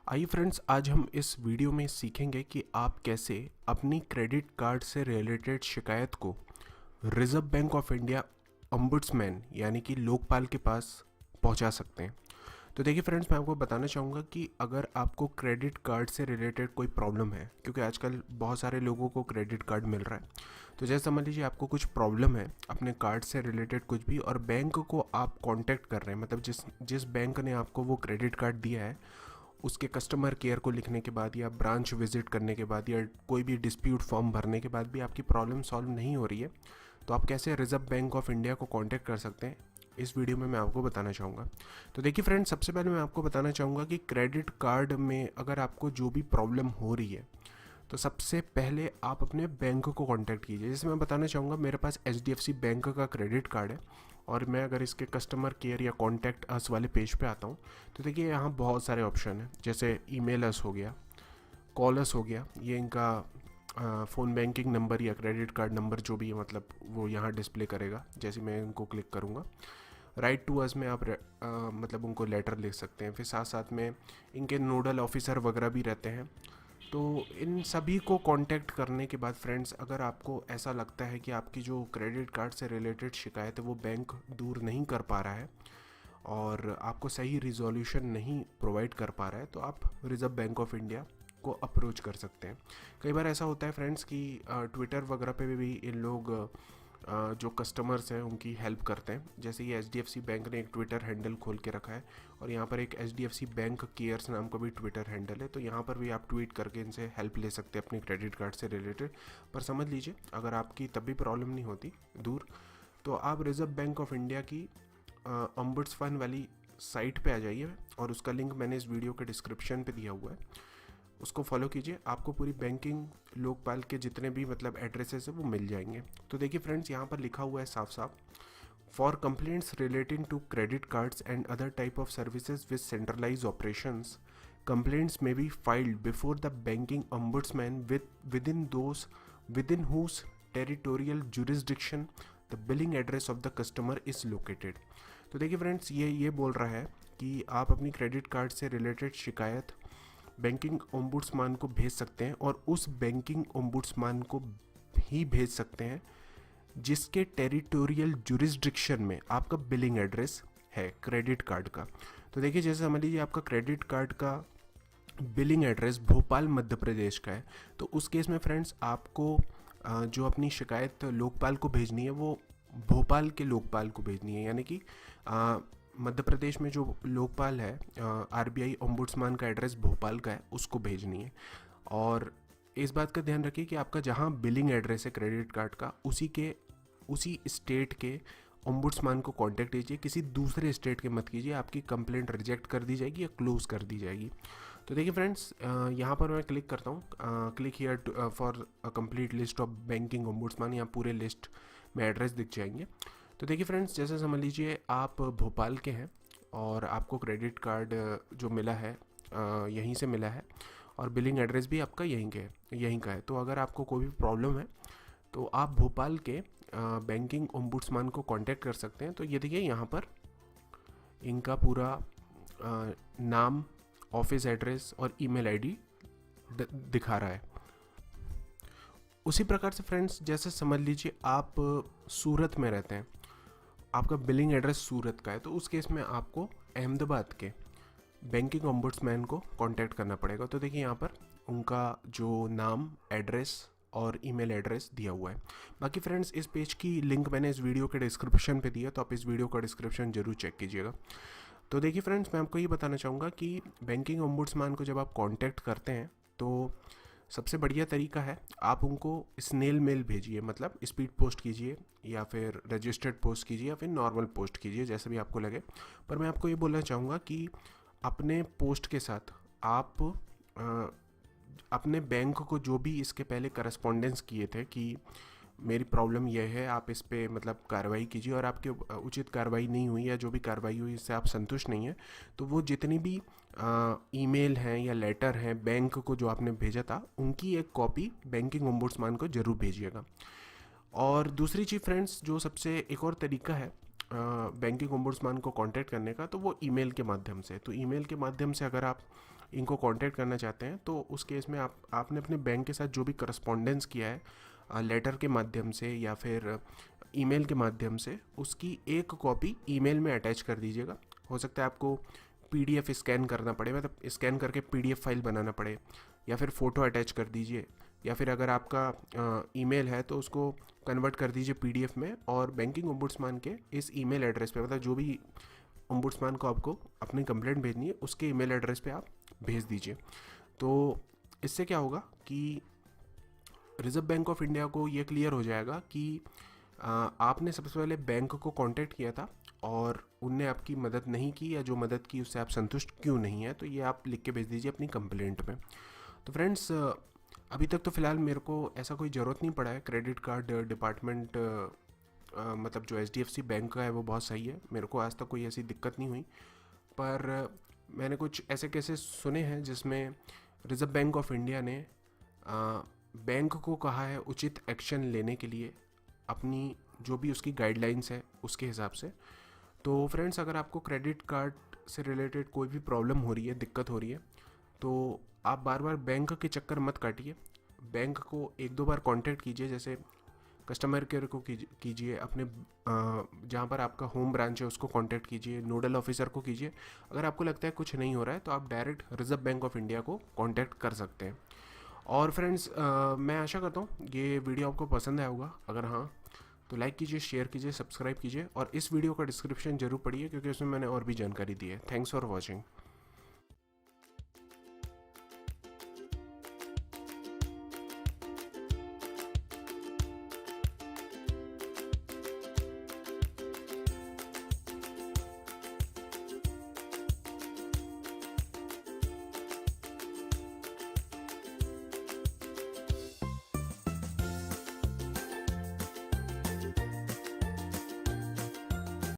आइए फ्रेंड्स, आज हम इस वीडियो में सीखेंगे कि आप कैसे अपनी क्रेडिट कार्ड से रिलेटेड शिकायत को reserve bank of India ombudsman यानी कि लोकपाल के पास पहुंचा सकते हैं। तो देखिए फ्रेंड्स, मैं आपको बताना चाहूँगा कि अगर आपको क्रेडिट कार्ड से रिलेटेड कोई प्रॉब्लम है, क्योंकि आजकल बहुत सारे लोगों को क्रेडिट कार्ड मिल रहा है, तो जैसे समझ लीजिए आपको कुछ प्रॉब्लम है अपने कार्ड से रिलेटेड कुछ भी, और बैंक को आप कांटेक्ट कर रहे हैं, मतलब जिस जिस बैंक ने आपको वो क्रेडिट कार्ड दिया है उसके कस्टमर केयर को लिखने के बाद या ब्रांच विजिट करने के बाद या कोई भी डिस्प्यूट फॉर्म भरने के बाद भी आपकी प्रॉब्लम सॉल्व नहीं हो रही है, तो आप कैसे रिजर्व बैंक ऑफ इंडिया को कांटेक्ट कर सकते हैं, इस वीडियो में मैं आपको बताना चाहूँगा। तो देखिए फ्रेंड्स, सबसे पहले मैं आपको बताना चाहूँगा कि क्रेडिट कार्ड में अगर आपको जो भी प्रॉब्लम हो रही है, तो सबसे पहले आप अपने बैंक को कांटेक्ट कीजिए। जैसे मैं बताना चाहूँगा, मेरे पास HDFC बैंक का क्रेडिट कार्ड है और मैं अगर इसके कस्टमर केयर या कॉन्टैक्ट अस वाले पेज पे आता हूँ, तो देखिए यहाँ बहुत सारे ऑप्शन हैं, जैसे ईमेल अस हो गया, कॉल अस हो गया, ये इनका फ़ोन बैंकिंग नंबर या क्रेडिट कार्ड नंबर जो भी है, मतलब वो यहाँ डिस्प्ले करेगा जैसे मैं इनको क्लिक करूँगा। राइट टू अस में आप मतलब उनको लेटर लिख सकते हैं। फिर साथ साथ में इनके नोडल ऑफिसर वगैरह भी रहते हैं। तो इन सभी को कांटेक्ट करने के बाद फ्रेंड्स, अगर आपको ऐसा लगता है कि आपकी जो क्रेडिट कार्ड से रिलेटेड शिकायत है वो बैंक दूर नहीं कर पा रहा है और आपको सही रिजोल्यूशन नहीं प्रोवाइड कर पा रहा है, तो आप रिजर्व बैंक ऑफ इंडिया को अप्रोच कर सकते हैं। कई बार ऐसा होता है फ्रेंड्स कि ट्विटर वगैरह पे भी इन लोग जो कस्टमर्स हैं उनकी हेल्प करते हैं। जैसे ये HDFC बैंक ने एक ट्विटर हैंडल खोल के रखा है और यहाँ पर एक HDFC बैंक केयर्स नाम का भी ट्विटर हैंडल है, तो यहाँ पर भी आप ट्वीट करके इनसे हेल्प ले सकते हैं अपनी क्रेडिट कार्ड से रिलेटेड। पर समझ लीजिए, अगर आपकी तब भी प्रॉब्लम नहीं होती दूर, तो आप रिजर्व बैंक ऑफ इंडिया की ओम्बुड्समैन वाली साइट पे आ जाइए और उसका लिंक मैंने इस वीडियो के डिस्क्रिप्शन पे दिया हुआ है, उसको फॉलो कीजिए। आपको पूरी बैंकिंग लोकपाल के जितने भी मतलब एड्रेसेस है वो मिल जाएंगे। तो देखिए फ्रेंड्स, यहाँ पर लिखा हुआ है साफ साफ, for complaints relating to credit cards and other type of services with centralise operations, complaints में be filed before the banking ombudsman within whose territorial jurisdiction the billing address of the customer is located। तो देखिए friends, ये बोल रहा है कि आप अपनी क्रेडिट कार्ड से रिलेटेड शिकायत बैंकिंग ओम्बुड्समैन को भेज सकते हैं और उस बैंकिंग ओम्बुड्समैन को ही भेज सकते हैं जिसके टेरिटोरियल जुरिस्डिक्शन में आपका बिलिंग एड्रेस है क्रेडिट कार्ड का। तो देखिए, जैसे समझ लीजिए आपका क्रेडिट कार्ड का बिलिंग एड्रेस भोपाल मध्य प्रदेश का है, तो उस केस में फ्रेंड्स आपको जो अपनी शिकायत लोकपाल को भेजनी है वो भोपाल के लोकपाल को भेजनी है, यानी कि मध्य प्रदेश में जो लोकपाल है, RBI ओम्बुड्समैन का एड्रेस भोपाल का है, उसको भेजनी है। और इस बात का ध्यान रखिए कि आपका जहाँ बिलिंग एड्रेस है क्रेडिट कार्ड का, उसी स्टेट के ओम्बुड्समैन को कांटेक्ट कीजिए, किसी दूसरे स्टेट के मत कीजिए, आपकी कंप्लेंट रिजेक्ट कर दी जाएगी या क्लोज कर दी जाएगी। तो देखिए फ्रेंड्स, यहाँ पर मैं क्लिक करता हूँ, click here for a complete list of banking ombudsman, यहाँ पूरे लिस्ट में एड्रेस दिख जाएंगे। तो देखिए फ्रेंड्स, जैसे समझ लीजिए आप भोपाल के हैं और आपको क्रेडिट कार्ड जो मिला है यहीं से मिला है और बिलिंग एड्रेस भी आपका यहीं का है। तो अगर आपको कोई भी प्रॉब्लम है तो आप भोपाल के बैंकिंग ओम्बुड्समैन को कांटेक्ट कर सकते हैं। तो ये देखिए, यहाँ पर इनका पूरा नाम, ऑफिस एड्रेस और ईमेल आईडी दिखा रहा है। उसी प्रकार से फ्रेंड्स, जैसे समझ लीजिए आप सूरत में रहते हैं, आपका बिलिंग एड्रेस सूरत का है, तो उस केस में आपको अहमदाबाद के बैंकिंग ओम्बुड्समैन को कांटेक्ट करना पड़ेगा। तो देखिए, यहाँ पर उनका जो नाम, एड्रेस और ईमेल एड्रेस दिया हुआ है। बाकी फ्रेंड्स, इस पेज की लिंक मैंने इस वीडियो के डिस्क्रिप्शन पे दिया, तो आप इस वीडियो का डिस्क्रिप्शन जरूर चेक कीजिएगा। तो देखिए फ्रेंड्स, मैं आपको ये बताना चाहूँगा कि बैंकिंग ओम्बुड्समैन को जब आप कांटेक्ट करते हैं तो सबसे बढ़िया तरीका है आप उनको स्नेल मेल भेजिए, मतलब स्पीड पोस्ट कीजिए या फिर रजिस्टर्ड पोस्ट कीजिए या फिर नॉर्मल पोस्ट कीजिए, जैसे भी आपको लगे। पर मैं आपको ये बोलना चाहूँगा कि अपने पोस्ट के साथ आप अपने बैंक को जो भी इसके पहले करस्पॉन्डेंस किए थे कि मेरी प्रॉब्लम यह है, आप इस पे मतलब कार्रवाई कीजिए, और आपके उचित कार्रवाई नहीं हुई या जो भी कार्रवाई हुई इससे आप संतुष्ट नहीं हैं, तो वो जितनी भी ईमेल हैं या लेटर हैं बैंक को जो आपने भेजा था, उनकी एक कॉपी बैंकिंग ओम्बुड्समैन को ज़रूर भेजिएगा। और दूसरी चीज़ फ्रेंड्स, जो सबसे एक और तरीका है बैंकिंग ओम्बुड्समैन को कांटेक्ट करने का, तो वो ईमेल के माध्यम से। तो ईमेल के माध्यम से अगर आप इनको कांटेक्ट करना चाहते हैं, तो उस केस में आपने अपने बैंक के साथ जो भी करस्पॉन्डेंस किया है लेटर के माध्यम से या फिर ईमेल के माध्यम से, उसकी एक कॉपी ईमेल में अटैच कर दीजिएगा। हो सकता है आपको पीडीएफ स्कैन करना पड़े, मतलब स्कैन करके पीडीएफ फाइल बनाना पड़े, या फिर फ़ोटो अटैच कर दीजिए, या फिर अगर आपका ईमेल है तो उसको कन्वर्ट कर दीजिए पीडीएफ में और बैंकिंग ओम्बुड्समैन के इस ईमेल एड्रेस पे, मतलब जो भी ओम्बुड्समैन को आपको अपनी कंप्लेंट भेजनी है उसके ईमेल एड्रेस पे आप भेज दीजिए। तो इससे क्या होगा कि रिज़र्व बैंक ऑफ इंडिया को ये क्लियर हो जाएगा कि आपने सबसे पहले बैंक को कांटेक्ट किया था और उनने आपकी मदद नहीं की, या जो मदद की उससे आप संतुष्ट क्यों नहीं है, तो ये आप लिख के भेज दीजिए अपनी कंप्लेंट में। तो फ्रेंड्स, अभी तक तो फ़िलहाल मेरे को ऐसा कोई ज़रूरत नहीं पड़ा है। क्रेडिट कार्ड डिपार्टमेंट मतलब जो HDFC बैंक का है वो बहुत सही है, मेरे को आज तक कोई ऐसी दिक्कत नहीं हुई। पर मैंने कुछ ऐसे केसेस सुने हैं जिसमें रिज़र्व बैंक ऑफ इंडिया ने बैंक को कहा है उचित एक्शन लेने के लिए, अपनी जो भी उसकी गाइडलाइंस है उसके हिसाब से। तो फ्रेंड्स, अगर आपको क्रेडिट कार्ड से रिलेटेड कोई भी प्रॉब्लम हो रही है, दिक्कत हो रही है, तो आप बार बार बैंक के चक्कर मत काटिए। बैंक को एक दो बार कांटेक्ट कीजिए, जैसे कस्टमर केयर को कीजिए, अपने जहाँ पर आपका होम ब्रांच है उसको कांटेक्ट कीजिए, नोडल ऑफिसर को कीजिए। अगर आपको लगता है कुछ नहीं हो रहा है तो आप direct reserve bank of India को कांटेक्ट कर सकते हैं। और फ्रेंड्स, मैं आशा करता हूँ ये वीडियो आपको पसंद आया होगा। अगर हाँ तो लाइक कीजिए, शेयर कीजिए, सब्सक्राइब कीजिए और इस वीडियो का डिस्क्रिप्शन जरूर पढ़िए क्योंकि उसमें मैंने और भी जानकारी दी है। Thanks for watching.